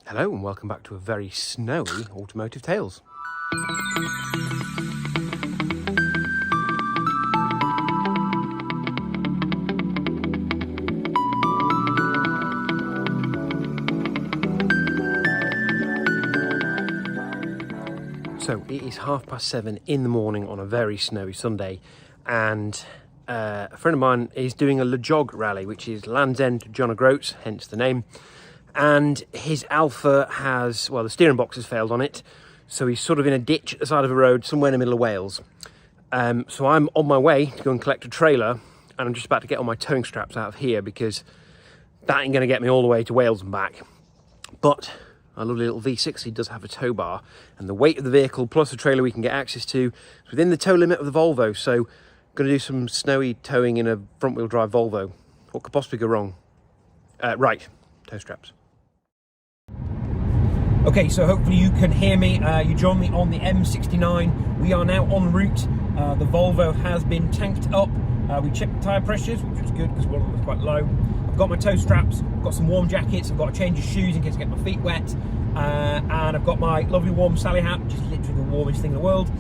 Hello and welcome back to a very snowy Automotive Tales. So it is 7:30 in the morning on a very snowy Sunday, and a friend of mine is doing a Le Jog rally, which is Land's End to John O'Groats, hence the name. And his Alfa has, well, the steering box has failed on it, so he's sort of in a ditch at the side of a road somewhere in the middle of Wales. So I'm on my way to go and collect a trailer, and I'm just about to get all my towing straps out of here because that ain't going to get me all the way to Wales and back. But my lovely little V60 does have a tow bar, and the weight of the vehicle plus the trailer we can get access to is within the tow limit of the Volvo, so I'm going to do some snowy towing in a front-wheel drive Volvo. What could possibly go wrong? Right, tow straps. Okay, so hopefully you can hear me. You join me on the M69. We are now en route. The Volvo has been tanked up. We checked the tyre pressures, which was good because one of them was quite low. I've got my tow straps, I've got some warm jackets, I've got a change of shoes in case I get my feet wet, and I've got my lovely warm Sally hat, which is literally the warmest thing in the world.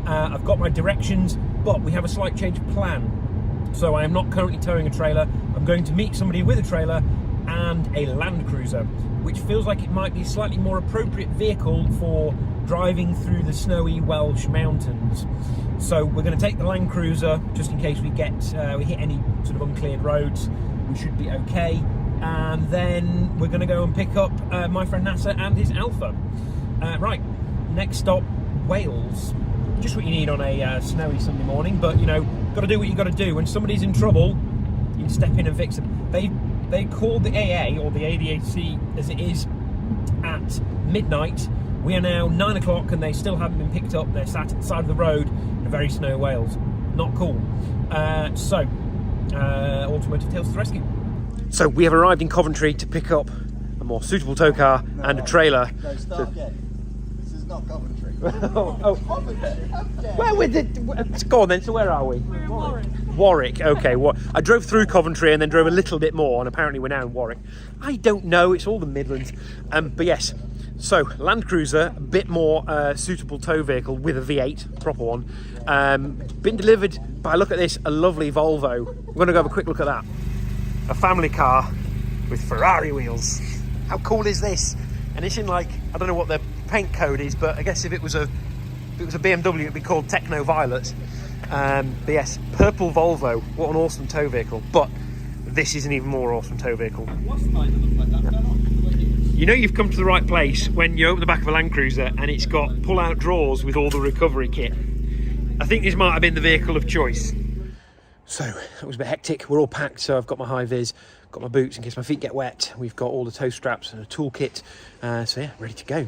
I've got my directions, but we have a slight change of plan. So I am not currently towing a trailer. I'm going to meet somebody with a trailer and a Land Cruiser, which feels like it might be a slightly more appropriate vehicle for driving through the snowy Welsh mountains. So we're going to take the Land Cruiser just in case we hit any sort of uncleared roads. We should be okay, and then we're going to go and pick up my friend Nasser and his Alfa. Right, next stop, Wales. Just what you need on a snowy Sunday morning, but you know, got to do what you got to do. When somebody's in trouble, you can step in and fix them. They called the AA or the ADAC as it is at midnight. We are now 9 o'clock and they still haven't been picked up. They're sat at the side of the road in a very snowy Wales. Not cool. Automotive Tales to the rescue. So we have arrived in Coventry to pick up a more suitable tow car and a trailer. No, start again. This is not Coventry. Where we did? Go on then. So where are we? We're in Warwick. Warwick. Okay. I drove through Coventry and then drove a little bit more, and apparently we're now in Warwick. I don't know. It's all the Midlands. But yes. So Land Cruiser, a bit more suitable tow vehicle with a V8, proper one. Been delivered by, look at this, a lovely Volvo. We're going to go have a quick look at that. A family car with Ferrari wheels. How cool is this? And it's in, like, I don't know what the paint code is, but I guess if it was a BMW, it'd be called Techno Violet. But yes, purple Volvo. What an awesome tow vehicle. But this is an even more awesome tow vehicle. You know you've come to the right place when you open the back of a Land Cruiser and it's got pull-out drawers with all the recovery kit. I think this might have been the vehicle of choice. So, it was a bit hectic. We're all packed, so I've got my high-vis, got my boots in case my feet get wet. We've got all the tow straps and a toolkit. So yeah, ready to go.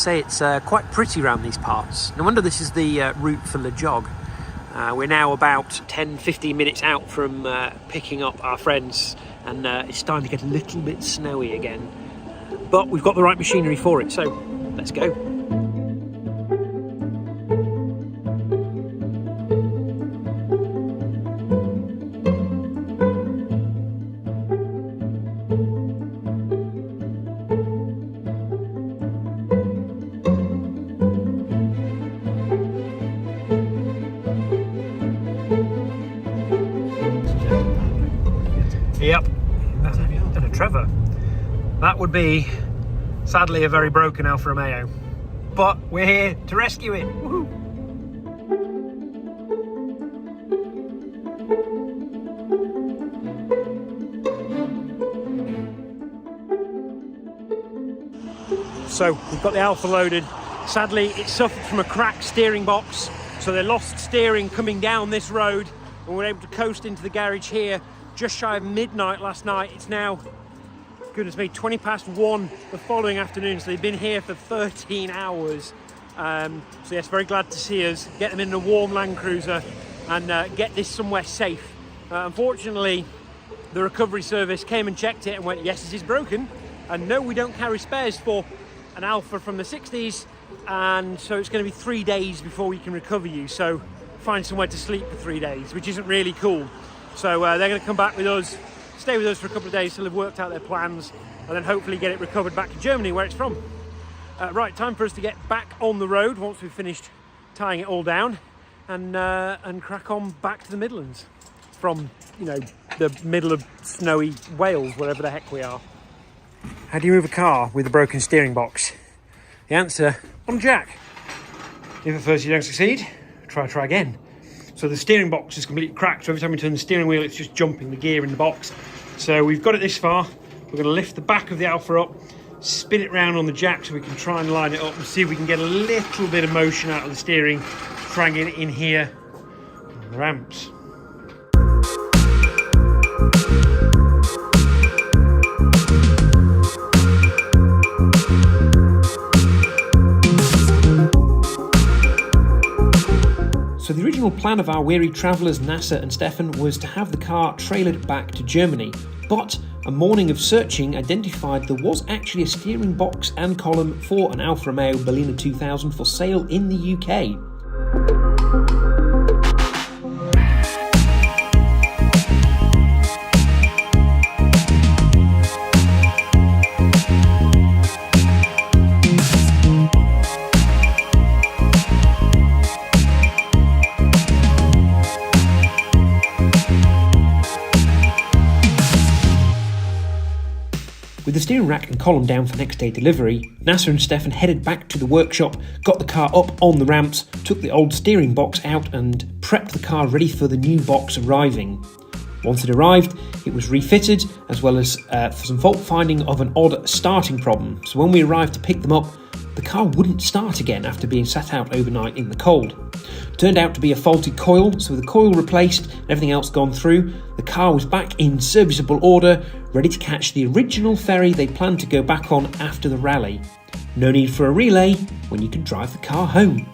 say it's quite pretty around these parts. No wonder this is the route for Le Jog. We're now about 10-15 minutes out from picking up our friends, and it's starting to get a little bit snowy again. But we've got the right machinery for it, so let's go. Yep, and a Trevor. That would be, sadly, a very broken Alfa Romeo. But we're here to rescue it. Woohoo! So we've got the Alfa loaded. Sadly, it suffered from a cracked steering box, so they lost steering coming down this road, and we're able to coast into the garage here just shy of midnight last night. It's now, goodness me, 20 past 1 the following afternoon, so they've been here for 13 hours. So yes, very glad to see us get them in a warm Land Cruiser and get this somewhere safe. Unfortunately, the recovery service came and checked it and went, yes, this is broken, and no, we don't carry spares for an Alfa from the 60s, and so it's going to be 3 days before we can recover you. So find somewhere to sleep for 3 days, which isn't really cool. So they're going to come back with us, stay with us for a couple of days till they've worked out their plans, and then hopefully get it recovered back to Germany, where it's from. Right, time for us to get back on the road once we've finished tying it all down, and crack on back to the Midlands from, you know, the middle of snowy Wales, wherever the heck we are. How do you move a car with a broken steering box? The answer, on jack. If at first you don't succeed, try again. So the steering box is completely cracked, so every time we turn the steering wheel, it's just jumping the gear in the box. So we've got it this far. We're going to lift the back of the Alfa up, spin it round on the jack so we can try and line it up and see if we can get a little bit of motion out of the steering, try and get it in here on the ramps. So the original plan of our weary travellers, Nasser and Stefan, was to have the car trailered back to Germany, but a morning of searching identified there was actually a steering box and column for an Alfa Romeo Berlina 2000 for sale in the UK. With the steering rack and column down for next day delivery, Nasser and Stefan headed back to the workshop, got the car up on the ramps, took the old steering box out and prepped the car ready for the new box arriving. Once it arrived, it was refitted, as well as for some fault finding of an odd starting problem. So when we arrived to pick them up, the car wouldn't start again after being sat out overnight in the cold. Turned out to be a faulty coil, so with the coil replaced and everything else gone through, the car was back in serviceable order, ready to catch the original ferry they planned to go back on after the rally. No need for a relay when you can drive the car home.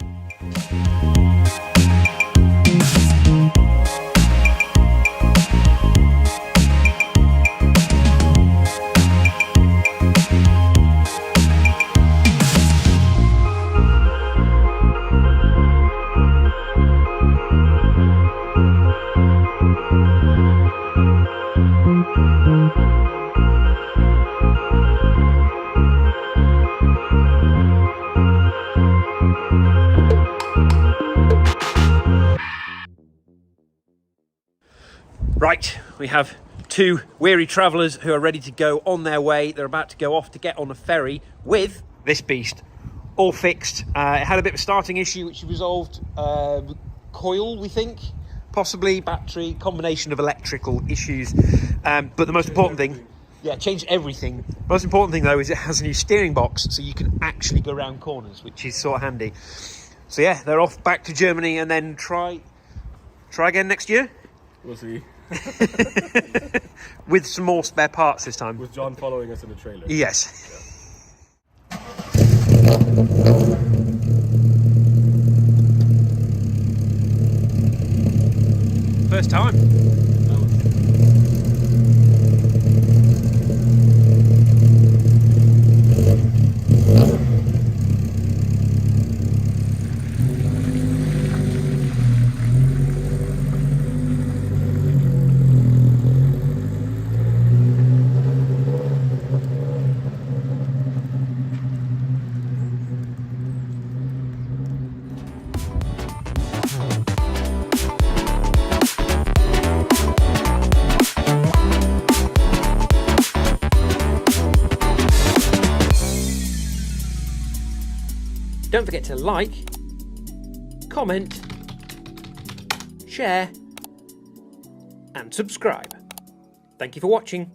Right, we have two weary travellers who are ready to go on their way. They're about to go off to get on a ferry with this beast, all fixed. It had a bit of a starting issue which resolved. Coil, we think, possibly battery, combination of electrical issues. But the most important thing, changed everything. Most important thing though is it has a new steering box, so you can actually go around corners, which is sort of handy. So yeah, they're off back to Germany and then try again next year. We'll see. With some more spare parts this time. With John following us in the trailer. Yes. Yeah. First time. Don't forget to like, comment, share and subscribe. Thank you for watching.